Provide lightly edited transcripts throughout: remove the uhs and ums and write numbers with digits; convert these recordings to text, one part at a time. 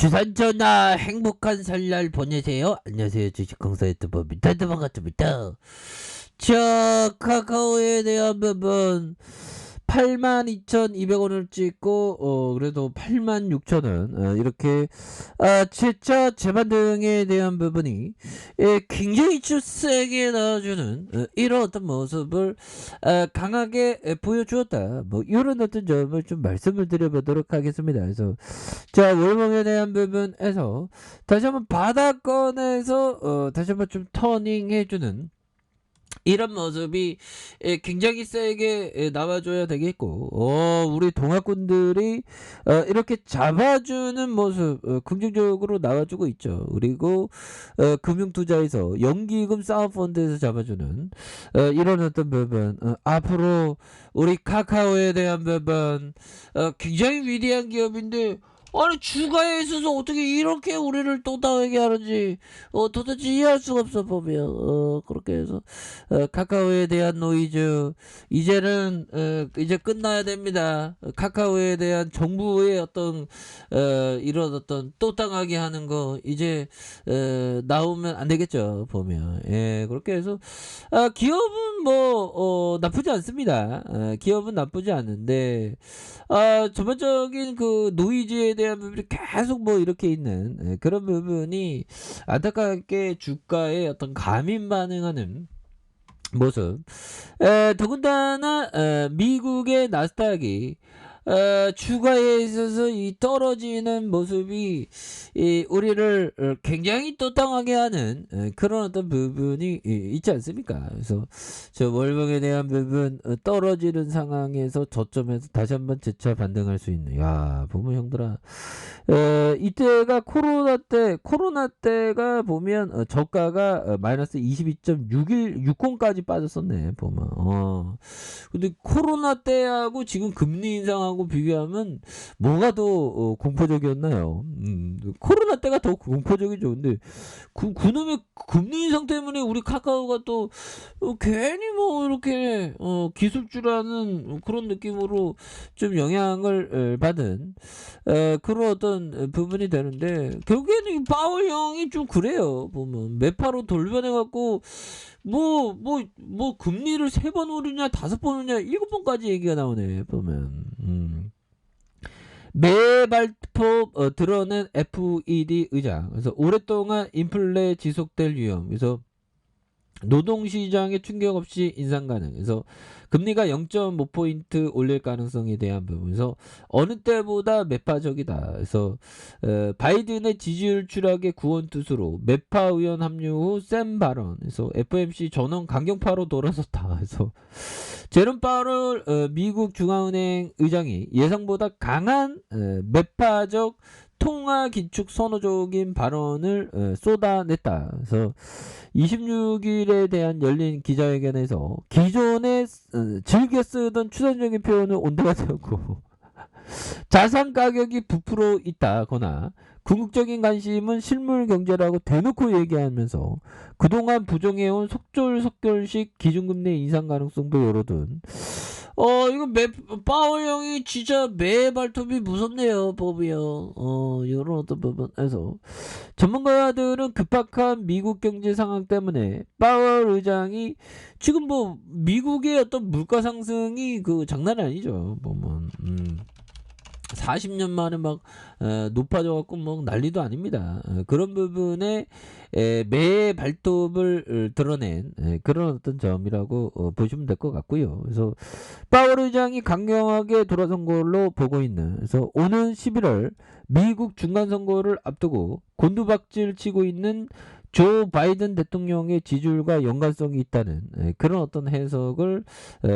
주산 전화 행복한 설날 보내세요. 안녕하세요. 주식공사 유튜버 민타드 반갑습니다. 자, 카카오에 대한 부분 82,200원을 찍고 그래도 86,000원 이렇게 재차 재반등에 대한 부분이 굉장히 좀 세게 나와주는 이런 어떤 모습을 강하게 보여주었다. 뭐 이런 어떤 점을 좀 말씀을 드려보도록 하겠습니다. 그래서 자, 월봉에 대한 부분에서 다시 한번 바닥권에서 다시 한번 좀 터닝해주는 이런 모습이 굉장히 세게 나와줘야 되겠고, 우리 동학군들이 이렇게 잡아주는 모습 긍정적으로 나와주고 있죠. 그리고 금융투자에서 연기금 사업펀드에서 잡아주는 이런 어떤 부분, 앞으로 우리 카카오에 대한 부분, 굉장히 위대한 기업인데 아니 주가에 있어서 어떻게 이렇게 우리를 또 당하게 하는지 도대체 이해할 수가 없어 보면 그렇게 해서 카카오에 대한 노이즈 이제는 이제 끝나야 됩니다. 카카오에 대한 정부의 어떤 이런 어떤 또 당하게 하는 거 이제 나오면 안 되겠죠 보면. 예, 그렇게 해서 기업은 뭐 나쁘지 않습니다. 기업은 나쁘지 않은데 전반적인 그 노이즈에 대한 부분이 계속 뭐 이렇게 있는 그런 부분이 안타깝게 주가에 어떤 감인 반응하는 모습. 더군다나 미국의 나스닥이 주가에 있어서 이 떨어지는 모습이 우리를 굉장히 또땅하게 하는 그런 어떤 부분이 있지 않습니까? 그래서 저 월봉에 대한 부분 떨어지는 상황에서 저점에서 다시 한번 재차 반등할 수 있는, 야 보면 형들아, 이때가 코로나 때가 보면 저가가 마이너스 22.60까지 빠졌었네 보면. 근데 코로나 때하고 지금 금리 인상하고 비교하면 뭐가 더 공포적이었나요? 코로나 때가 더 공포적이죠. 근데 그놈의 금리 인상 때문에 우리 카카오가 또 괜히 뭐 이렇게 기술주라는 그런 느낌으로 좀 영향을 받은 그런 어떤 부분이 되는데, 결국에는 이 파월 형이 좀 그래요. 보면 매파로 돌변해갖고 뭐 금리를 3번 오르냐 5번 오르냐 7번까지 얘기가 나오네 보면. 매 발톱 드러낸 FED 의장. 그래서 오랫동안 인플레 지속될 위험. 그래서 노동시장에 충격 없이 인상 가능. 그래서 금리가 0.5포인트 올릴 가능성에 대한 부분에서 어느 때보다 매파적이다. 그래서 바이든의 지지율 추락의 구원투수로 매파 의원 합류 후 센 발언. 그래서 FOMC 전원 강경파로 돌아섰다. 그래서 제롬 파월 미국 중앙은행 의장이 예상보다 강한 매파적 통화 기축 선호적인 발언을 쏟아냈다. 그래서 26일에 대한 열린 기자회견에서 기존에 즐겨 쓰던 추상적인 표현을 온도가되었고 자산 가격이 부풀어 있다거나 궁극적인 관심은 실물 경제라고 대놓고 얘기하면서 그동안 부정해온 속절속결식 기준금리 인상 가능성도 열어둔, 이거 파월 형이 진짜 매 발톱이 무섭네요, 법이요. 이런 어떤 부분에서 전문가들은 급박한 미국 경제 상황 때문에 파월 의장이 지금 뭐 미국의 어떤 물가 상승이 그 장난이 아니죠, 보면. 40년 만에 막 높아져 갖고 뭐 난리도 아닙니다. 그런 부분에 매 발톱을 드러낸 그런 어떤 점이라고 보시면 될 것 같고요. 그래서 파월 의장이 강경하게 돌아선 걸로 보고 있는, 그래서 오는 11월 미국 중간 선거를 앞두고 곤두박질 치고 있는 조 바이든 대통령의 지지율과 연관성이 있다는 그런 어떤 해석을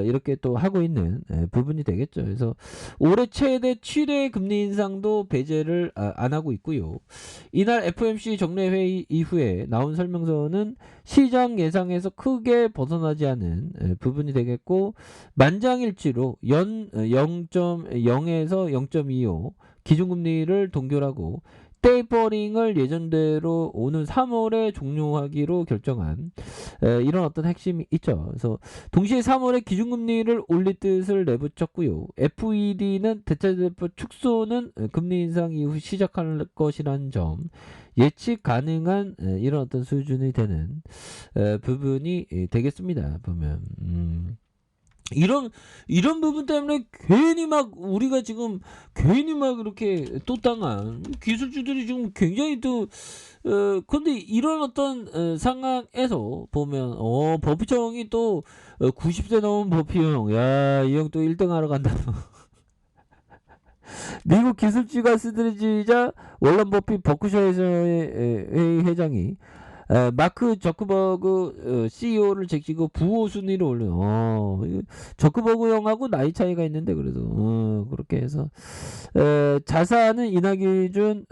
이렇게 또 하고 있는 부분이 되겠죠. 그래서 올해 최대 7회 금리 인상도 배제를 안 하고 있고요. 이날 FOMC 정례 회의 이후에 나온 설명서는 시장 예상에서 크게 벗어나지 않은 부분이 되겠고, 만장일치로 연 0.0에서 0.25 기준금리를 동결하고 테이퍼링을 예정대로 오는 3월에 종료하기로 결정한 이런 어떤 핵심이 있죠. 그래서 동시에 3월에 기준금리를 올릴 뜻을 내비쳤고요. FED는 대체대표 축소는 금리 인상 이후 시작할 것이라는 점, 예측 가능한 이런 어떤 수준이 되는 부분이 되겠습니다. 보면 이런 부분 때문에 괜히 막 우리가 지금 괜히 막 이렇게 또 당한 기술주들이 지금 굉장히 또 근데 이런 어떤 상황에서 보면 버피청이 또 90세 넘은 버피형, 야, 이 형 또 1등 하러 간다. 미국 기술주가 스트레지자 월런 버핏 버크셔에서의 회장이 마크 저크버그 CEO를 제치고 부호 순위를 올려. 저크버그 형하고 나이 차이가 있는데 그래도 그렇게 해서 자산은 인하 기준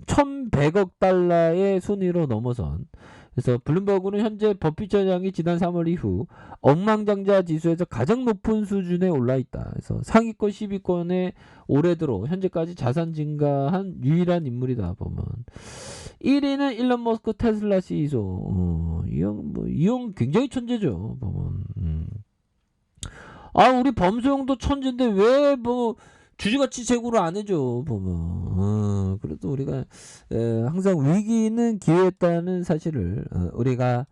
1,100억 달러의 순위로 넘어선. 그래서 블룸버그는 현재 버핏 회장이 지난 3월 이후 억만장자 지수에서 가장 높은 수준에 올라 있다. 그래서 상위권 10위권에 올해 들어 현재까지 자산 증가한 유일한 인물이다. 보면 1위는 일론 머스크 테슬라 CEO. 이 형 굉장히 천재죠. 보면 우리 범수형도 천재인데 왜 뭐 주주가치 제고를 안 해줘. 보면 그래도 우리가 항상 위기는 기회였다는 사실을 우리가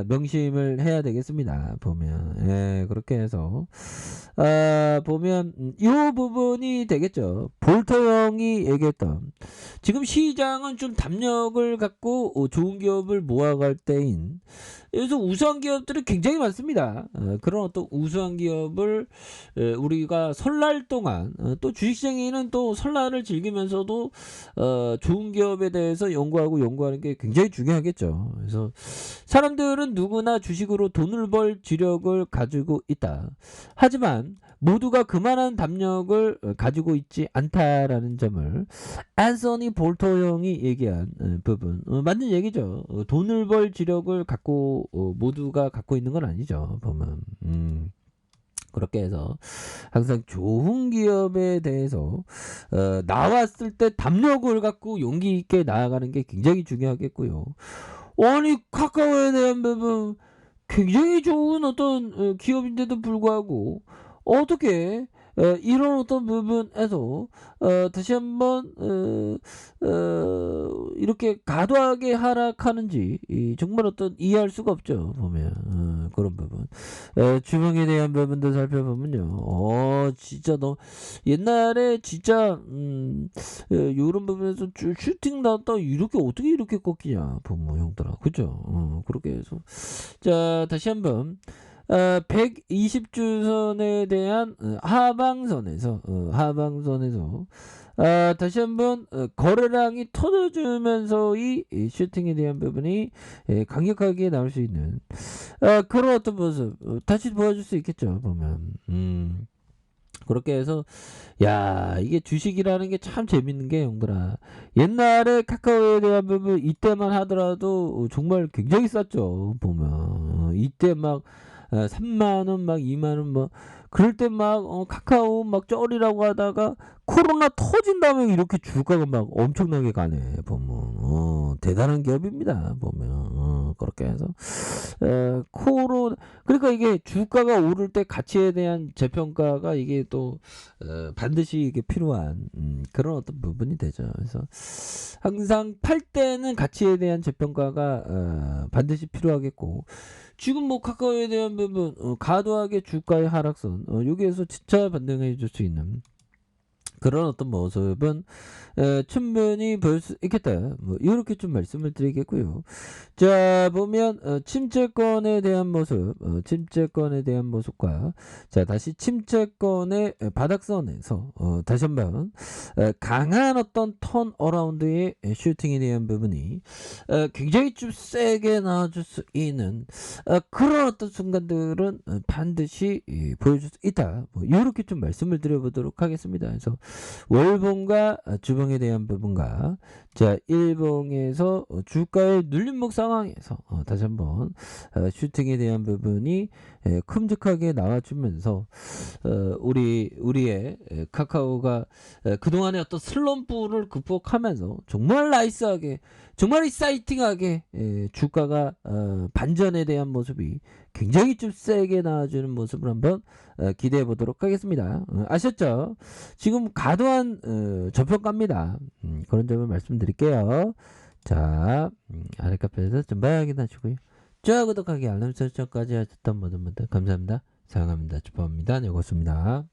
명심을 해야 되겠습니다. 보면 그렇게 해서 보면 이 부분이 되겠죠. 볼터 형이 얘기했던 지금 시장은 좀 담력을 갖고 좋은 기업을 모아갈 때인, 그래서 우수한 기업들이 굉장히 많습니다. 그런 어떤 우수한 기업을 우리가 설날 동안 또 주식시장에는 또 설날을 즐기면서도 좋은 기업에 대해서 연구하는 게 굉장히 중요하겠죠. 그래서 사람들은 누구나 주식으로 돈을 벌 지력을 가지고 있다. 하지만 모두가 그만한 담력을 가지고 있지 않다라는 점을 앤서니 볼터 형이 얘기한 부분, 맞는 얘기죠. 돈을 벌 지력을 갖고 모두가 갖고 있는 건 아니죠. 보면 그렇게 해서 항상 좋은 기업에 대해서 나왔을 때 담력을 갖고 용기 있게 나아가는 게 굉장히 중요하겠고요. 아니 카카오에 대한 부분 굉장히 좋은 어떤 기업인데도 불구하고 어떻게 이런 어떤 부분에서 다시 한번 이렇게 과도하게 하락하는지 정말 어떤 이해할 수가 없죠. 보면 그런 부분 주봉에 대한 부분도 살펴보면요, 진짜 너무 옛날에 진짜 요런 부분에서 슈팅 나왔다 이렇게 어떻게 이렇게 꺾이냐 보면 형들아, 그죠? 그렇게 해서 자 다시 한번 120주선에 대한 하방선에서 다시 한번 거래량이 터져주면서 이 슈팅에 대한 부분이 강력하게 나올 수 있는 그런 어떤 모습 다시 보여줄 수 있겠죠. 보면 그렇게 해서 야, 이게 주식이라는 게 참 재밌는 게 형들아, 옛날에 카카오에 대한 부분 이때만 하더라도 정말 굉장히 쌌죠. 보면 이때 막 3만원 막 2만원 뭐 그럴 때 막 카카오 막 쩔이라고 하다가 코로나 터진 다음에 이렇게 주가가 막 엄청나게 가네. 보면 대단한 기업입니다. 보면 그렇게 해서 그러니까 이게 주가가 오를 때 가치에 대한 재평가가 이게 또 반드시 이게 필요한 그런 어떤 부분이 되죠. 그래서 항상 팔 때는 가치에 대한 재평가가 반드시 필요하겠고, 지금 뭐 카카오에 대한 부분 과도하게 주가의 하락선 여기에서 진짜 반등해 줄 수 있는 그런 어떤 모습은 충분히 볼 수 있겠다. 뭐 이렇게 좀 말씀을 드리겠고요. 자 보면 침체권에 대한 모습, 침체권에 대한 모습과 자 다시 침체권의 바닥선에서 다시 한번 강한 어떤 턴 어라운드의 슈팅에 대한 부분이 굉장히 좀 세게 나와줄 수 있는 그런 어떤 순간들은 반드시 보여줄 수 있다. 뭐 이렇게 좀 말씀을 드려보도록 하겠습니다. 그래서 월봉과 주봉에 대한 부분과 자 일봉에서 주가의 눌림목 상황에서 다시 한번 슈팅에 대한 부분이 큼직하게 나와주면서 우리의 카카오가 그동안의 어떤 슬럼프를 극복하면서 정말 나이스하게 정말 익사이팅하게 주가가 반전에 대한 모습이 굉장히 좀 세게 나와주는 모습을 한번 기대해 보도록 하겠습니다. 아셨죠? 지금 과도한 저평가입니다. 그런 점을 말씀드릴게요. 자, 아래 카페에서 좀 확인하시고요. 좋아요, 구독하기, 알람 설정까지 하셨던 모든 분들 감사합니다. 사랑합니다. 축복합니다. 네, 고맙습니다.